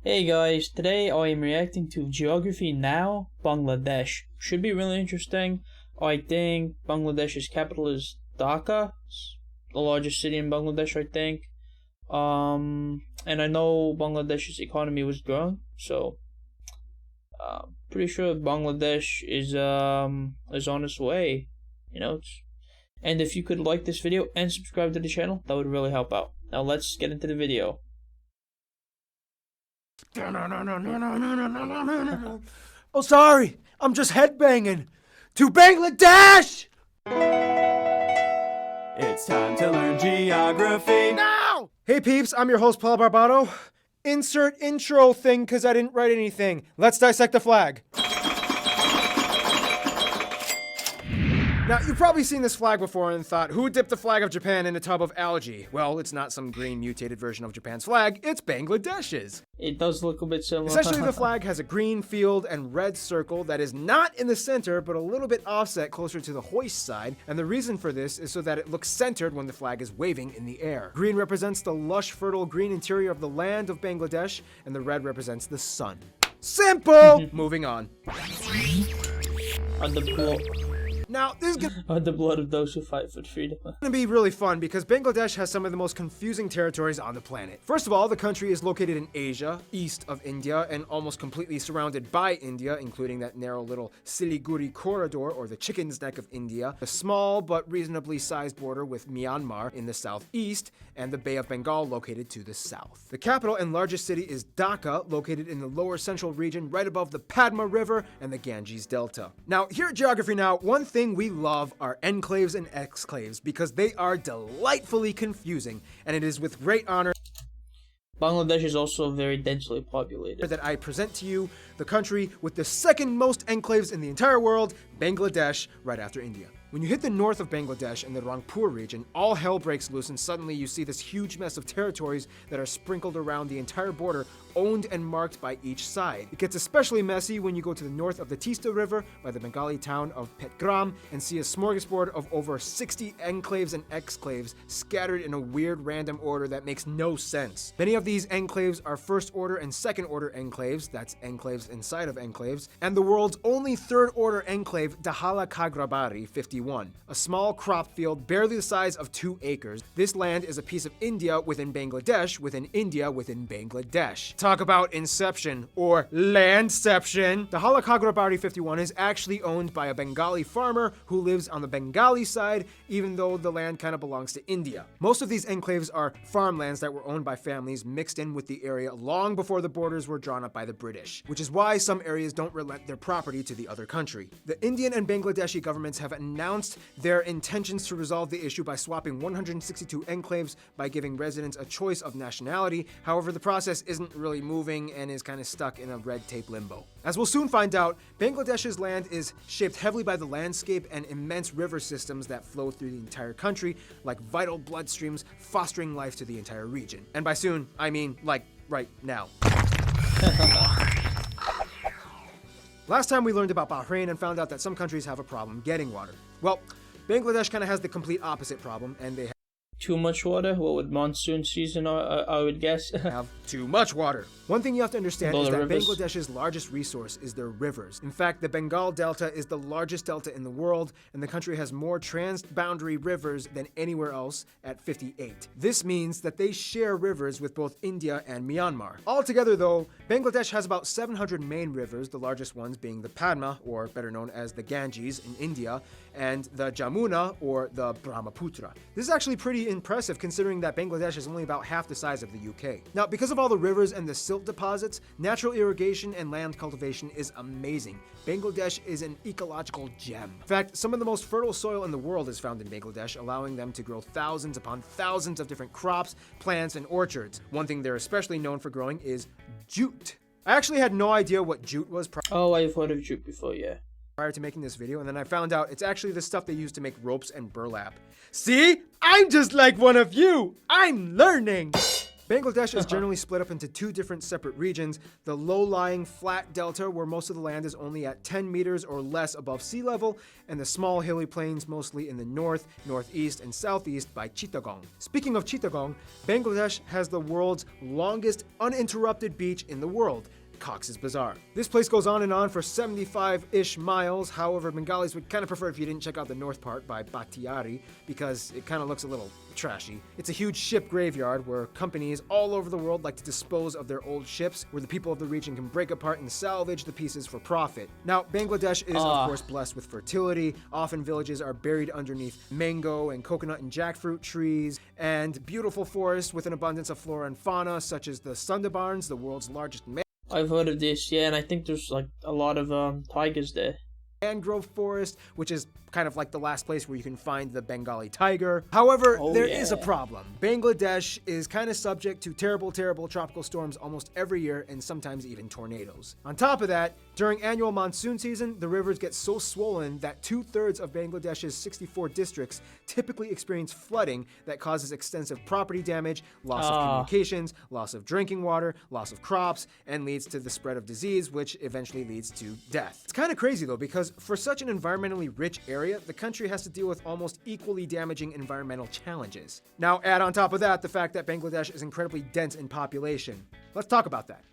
Hey guys, today I am reacting to Geography Now, Bangladesh. Should be really interesting. I think Bangladesh's capital is Dhaka. It's the largest city in Bangladesh, I think. And I know Bangladesh's economy was growing, so pretty sure Bangladesh is on its way. And if you could like this video and subscribe to the channel, that would really help out. Now let's get into the video. Oh, sorry. I'm just headbanging. To Bangladesh! It's time to learn geography Now! Hey peeps, I'm your host Paul Barbado. Insert intro thing because I didn't write anything. Let's dissect the flag. Now, you've probably seen this flag before and thought, who dipped the flag of Japan in a tub of algae? Well, it's not some green mutated version of Japan's flag, it's Bangladesh's. It does look a bit similar. Essentially, the flag has a green field and red circle that is not in the center, but a little bit offset closer to the hoist side, and the reason for this is so that it looks centered when the flag is waving in the air. Green represents the lush, fertile green interior of the land of Bangladesh, and the red represents the sun. Simple! Moving on. Now, this is On the blood of those who fight for freedom. gonna be really fun because Bangladesh has some of the most confusing territories on the planet. First of all, the country is located in Asia, east of India, and almost completely surrounded by India, including that narrow little Siliguri corridor, or the chicken's neck of India, a small but reasonably sized border with Myanmar in the southeast, and the Bay of Bengal located to the south. The capital and largest city is Dhaka, located in the lower central region right above the Padma River and the Ganges Delta. Now, here at Geography Now, one thing we love are enclaves and exclaves because they are delightfully confusing, and it is with great honor Bangladesh is also very densely populated. that I present to you the country with the second most enclaves in the entire world, Bangladesh, right after India. When you hit the north of Bangladesh in the Rangpur region, all hell breaks loose and suddenly you see this huge mess of territories that are sprinkled around the entire border, owned and marked by each side. It gets especially messy when you go to the north of the Tista River by the Bengali town of Petgram and see a smorgasbord of over 60 enclaves and exclaves scattered in a weird random order that makes no sense. Many of these enclaves are first order and second order enclaves, that's enclaves inside of enclaves, and the world's only third order enclave, Dahala Kagrabari 51, a small crop field barely the size of 2 acres. This land is a piece of India within Bangladesh within India within Bangladesh. Talk about inception or landception. The Halakagrabari 51 is actually owned by a Bengali farmer who lives on the Bengali side, even though the land kind of belongs to India. Most of these enclaves are farmlands that were owned by families mixed in with the area long before the borders were drawn up by the British, which is why some areas don't relent their property to the other country. The Indian and Bangladeshi governments have announced their intentions to resolve the issue by swapping 162 enclaves by giving residents a choice of nationality. However, the process isn't really moving and is kind of stuck in a red tape limbo. As we'll soon find out, Bangladesh's land is shaped heavily by the landscape and immense river systems that flow through the entire country like vital bloodstreams, fostering life to the entire region. And by soon, I mean like right now. Last time we learned about Bahrain and found out that some countries have a problem getting water. Well, Bangladesh kind of has the complete opposite problem, and they Too much water? What would monsoon season, I would guess? have too much water. One thing you have to understand All is the that rivers. Bangladesh's largest resource is their rivers. In fact, the Bengal Delta is the largest delta in the world, and the country has more transboundary rivers than anywhere else at 58. This means that they share rivers with both India and Myanmar. Altogether though, Bangladesh has about 700 main rivers, the largest ones being the Padma, or better known as the Ganges in India, and the Jamuna, or the Brahmaputra. This is actually pretty impressive considering that Bangladesh is only about half the size of the UK. Now, because of all the rivers and the silt deposits, natural irrigation and land cultivation is amazing. Bangladesh is an ecological gem. In fact, some of the most fertile soil in the world is found in Bangladesh, allowing them to grow thousands upon thousands of different crops, plants, and orchards. One thing they're especially known for growing is jute. I actually had no idea what jute was Oh, I've heard of jute before, yeah. prior to making this video, and then I found out it's actually the stuff they use to make ropes and burlap. See? I'm just like one of you! I'm learning! Bangladesh is generally split up into two different separate regions: the low-lying flat delta, where most of the land is only at 10 meters or less above sea level, and the small hilly plains mostly in the north, northeast, and southeast by Chittagong. Speaking of Chittagong, Bangladesh has the world's longest uninterrupted beach in the world, Cox's Bazar. This place goes on and on for 75-ish miles. However, Bengalis would kind of prefer if you didn't check out the north part by Batiari, because it kind of looks a little trashy. It's a huge ship graveyard where companies all over the world like to dispose of their old ships, where the people of the region can break apart and salvage the pieces for profit. Now, Bangladesh is of course blessed with fertility. Often villages are buried underneath mango and coconut and jackfruit trees, and beautiful forests with an abundance of flora and fauna, such as the Sundarbans, the world's largest I've heard of this, yeah, and I think there's like a lot of tigers there. mangrove forest, which is kind of like the last place where you can find the Bengali tiger. However, there is a problem. Bangladesh is kind of subject to terrible tropical storms almost every year, and sometimes even tornadoes. On top of that, during annual monsoon season, the rivers get so swollen that 2/3 of Bangladesh's 64 districts typically experience flooding that causes extensive property damage, loss of communications, loss of drinking water, loss of crops, and leads to the spread of disease, which eventually leads to death. It's kind of crazy though, because for such an environmentally rich area, the country has to deal with almost equally damaging environmental challenges. Now, add on top of that the fact that Bangladesh is incredibly dense in population. Let's talk about that.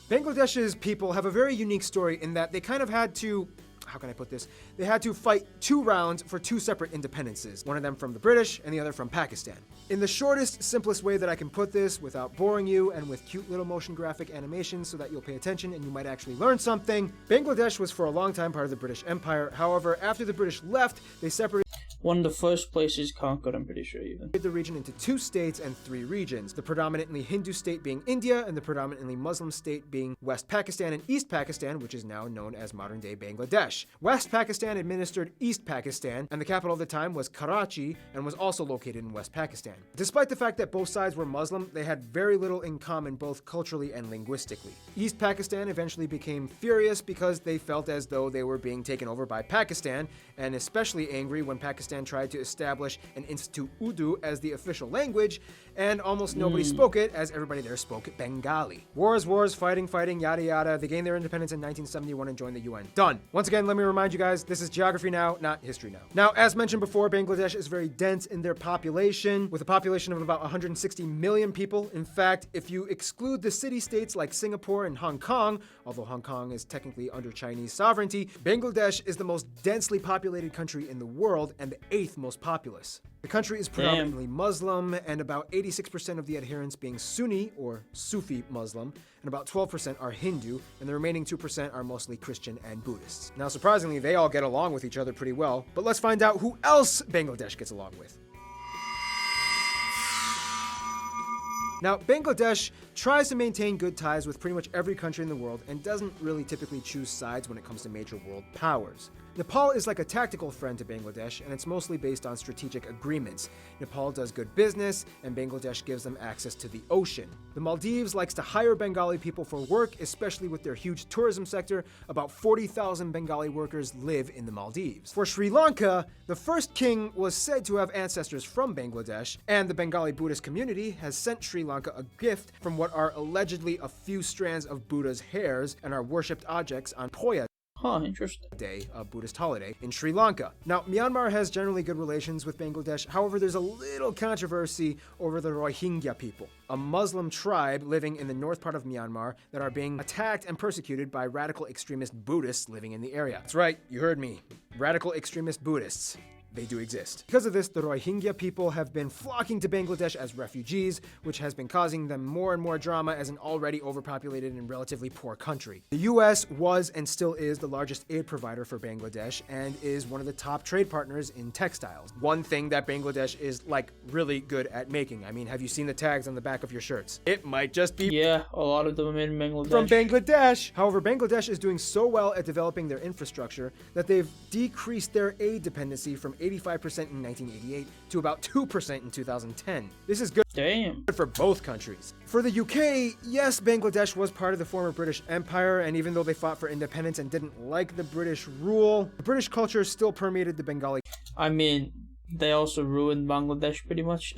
Bangladesh's people have a very unique story in that they kind of had to, how can I put this? They had to fight 2 rounds for 2 separate independences, one of them from the British and the other from Pakistan. In the shortest, simplest way that I can put this without boring you and with cute little motion graphic animations so that you'll pay attention and you might actually learn something, Bangladesh was for a long time part of the British Empire. However, after the British left, they separated One of the first places conquered, I'm pretty sure, even. the region into 2 states and 3 regions, the predominantly Hindu state being India and the predominantly Muslim state being West Pakistan and East Pakistan, which is now known as modern-day Bangladesh. West Pakistan administered East Pakistan, and the capital of the time was Karachi and was also located in West Pakistan. Despite the fact that both sides were Muslim, they had very little in common both culturally and linguistically. East Pakistan eventually became furious because they felt as though they were being taken over by Pakistan, and especially angry when Pakistan tried to establish and institute Urdu as the official language, and almost nobody spoke it, as everybody there spoke Bengali. Wars, fighting, yada yada. They gained their independence in 1971 and joined the UN. Done. Once again, let me remind you guys, this is Geography Now, not History Now. Now, as mentioned before, Bangladesh is very dense in their population, with a population of about 160 million people. In fact, if you exclude the city-states like Singapore and Hong Kong, although Hong Kong is technically under Chinese sovereignty, Bangladesh is the most densely populated country in the world and the 8th most populous. The country is predominantly Muslim, and about 86% of the adherents being Sunni or Sufi Muslim, and about 12% are Hindu, and the remaining 2% are mostly Christian and Buddhists. Now, surprisingly, they all get along with each other pretty well, but let's find out who else Bangladesh gets along with. Now, Bangladesh tries to maintain good ties with pretty much every country in the world and doesn't really typically choose sides when it comes to major world powers. Nepal is like a tactical friend to Bangladesh, and it's mostly based on strategic agreements. Nepal does good business, and Bangladesh gives them access to the ocean. The Maldives likes to hire Bengali people for work, especially with their huge tourism sector. About 40,000 Bengali workers live in the Maldives. For Sri Lanka, the first king was said to have ancestors from Bangladesh, and the Bengali Buddhist community has sent Sri Lanka a gift from what are allegedly a few strands of Buddha's hairs and are worshipped objects on Poya Interesting. Day, a Buddhist holiday, in Sri Lanka. Now, Myanmar has generally good relations with Bangladesh. However, there's a little controversy over the Rohingya people, a Muslim tribe living in the north part of Myanmar that are being attacked and persecuted by radical extremist Buddhists living in the area. That's right, you heard me. Radical extremist Buddhists. They do exist. Because of this, the Rohingya people have been flocking to Bangladesh as refugees, which has been causing them more and more drama as an already overpopulated and relatively poor country. The US was and still is the largest aid provider for Bangladesh and is one of the top trade partners in textiles. One thing that Bangladesh is like really good at making. I mean, have you seen the tags on the back of your shirts? It might just be A lot of them are in Bangladesh. from Bangladesh. However, Bangladesh is doing so well at developing their infrastructure that they've decreased their aid dependency from 85% in 1988 to about 2% in 2010. This is good for both countries. For the UK, yes, Bangladesh was part of the former British Empire, and even though they fought for independence and didn't like the British rule, the British culture still permeated the Bengali. I mean, They also ruined Bangladesh pretty much.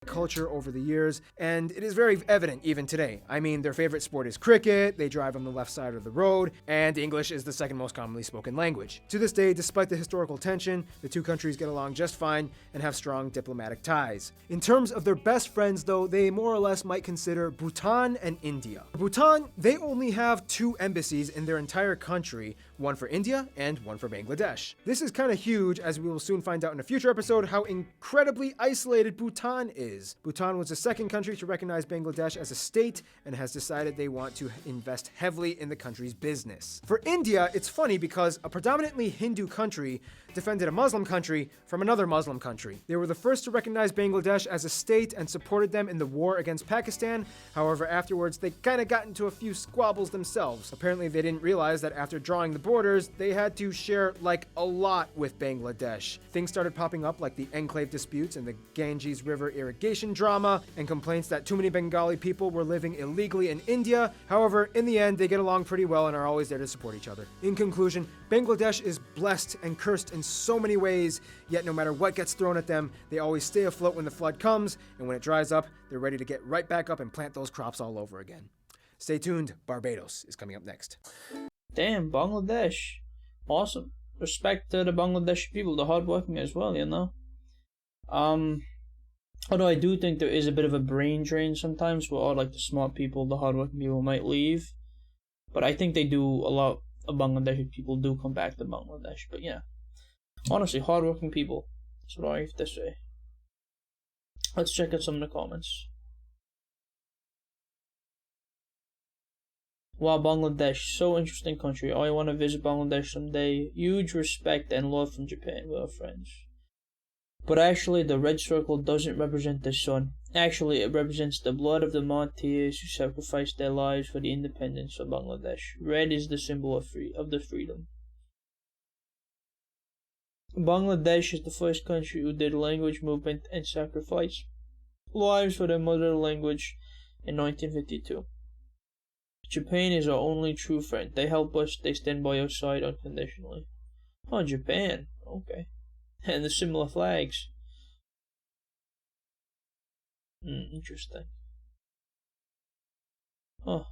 Culture over the years, and it is very evident even today. I mean, their favorite sport is cricket, they drive on the left side of the road, and English is the second most commonly spoken language. To this day, despite the historical tension, the two countries get along just fine and have strong diplomatic ties. In terms of their best friends, though, they more or less might consider Bhutan and India. Bhutan, they only have 2 embassies in their entire country, one for India and one for Bangladesh. This is kind of huge, as we will soon find out in a future episode how incredibly isolated Bhutan is. Bhutan was the second country to recognize Bangladesh as a state and has decided they want to invest heavily in the country's business. For India, it's funny because a predominantly Hindu country defended a Muslim country from another Muslim country. They were the first to recognize Bangladesh as a state and supported them in the war against Pakistan. However, afterwards, they kind of got into a few squabbles themselves. Apparently, they didn't realize that after drawing the borders, they had to share like a lot with Bangladesh. Things started popping up like the enclave disputes and the Ganges River irrigation drama, and complaints that too many Bengali people were living illegally in India. However, in the end, they get along pretty well and are always there to support each other. In conclusion, Bangladesh is blessed and cursed in so many ways, yet no matter what gets thrown at them, they always stay afloat when the flood comes, and when it dries up, they're ready to get right back up and plant those crops all over again. Stay tuned, Barbados is coming up next. Damn, Bangladesh. Awesome. Respect to the Bangladeshi people, the hardworking as well, you know? Although I do think there is a bit of a brain drain sometimes where all like the smart people, the hardworking people might leave. But I think they do, a lot of Bangladeshi people do come back to Bangladesh. But yeah, honestly, hardworking people. That's what I have to say. Let's check out some of the comments. Wow, Bangladesh, so interesting country. I want to visit Bangladesh someday. Huge respect and love from Japan. We are friends. But actually, the red circle doesn't represent the sun. Actually, it represents the blood of the martyrs who sacrificed their lives for the independence of Bangladesh. Red is the symbol of the freedom. Bangladesh is the first country who did language movement and sacrificed lives for their mother language in 1952. Japan is our only true friend. They help us, they stand by our side unconditionally. Oh, Japan. Okay. And the similar flags. Interesting. Huh.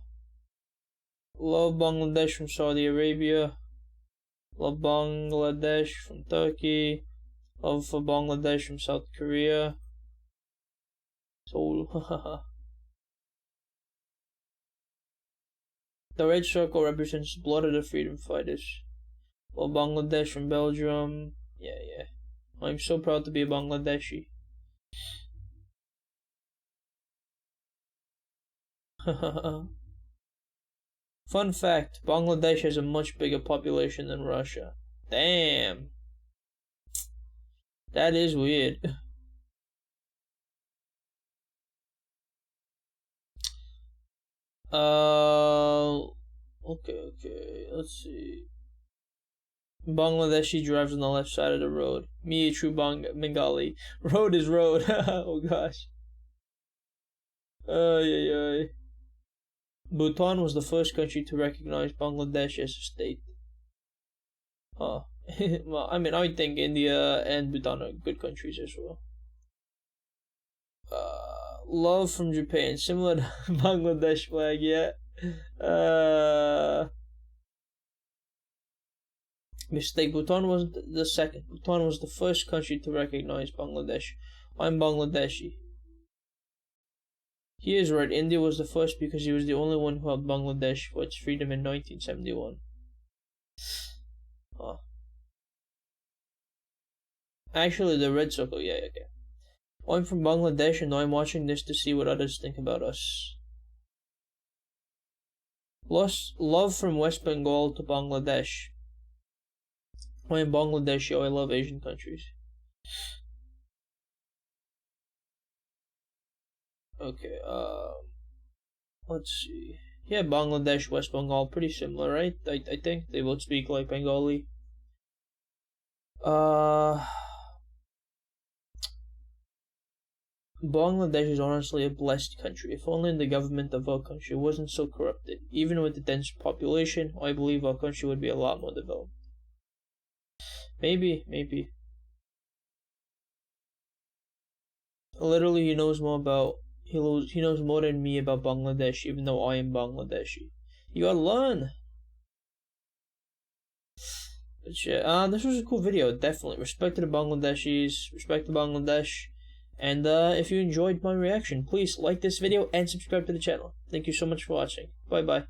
Love Bangladesh from Saudi Arabia. Love Bangladesh from Turkey. Love for Bangladesh from South Korea. So, the red circle represents the blood of the freedom fighters. Love Bangladesh from Belgium. Yeah. I'm so proud to be a Bangladeshi. Fun fact, Bangladesh has a much bigger population than Russia. Damn. That is weird. Okay, let's see. Bangladeshi drives on the left side of the road. Me, a true Bengali. Road is road. Oh gosh. Ay. Bhutan was the first country to recognize Bangladesh as a state. Well, I mean, I think India and Bhutan are good countries as well. Love from Japan, similar to Bangladesh flag, yeah. Mistake, Bhutan wasn't the second. Bhutan was the first country to recognize Bangladesh. I'm Bangladeshi. He is right, India was the first because he was the only one who held Bangladesh for its freedom in 1971. Actually, the red circle, yeah, okay. I'm from Bangladesh and I'm watching this to see what others think about us. Love from West Bengal to Bangladesh. I am Bangladeshi, I love Asian countries. Okay, let's see. Yeah, Bangladesh, West Bengal, pretty similar, right? I think they both speak like Bengali. Bangladesh is honestly a blessed country. If only the government of our country wasn't so corrupted. Even with the dense population, I believe our country would be a lot more developed. Maybe. Literally, he knows more than me about Bangladesh, even though I am Bangladeshi. You gotta learn. But yeah, this was a cool video, definitely. Respect to the Bangladeshis, respect to Bangladesh. And if you enjoyed my reaction, please like this video and subscribe to the channel. Thank you so much for watching. Bye bye.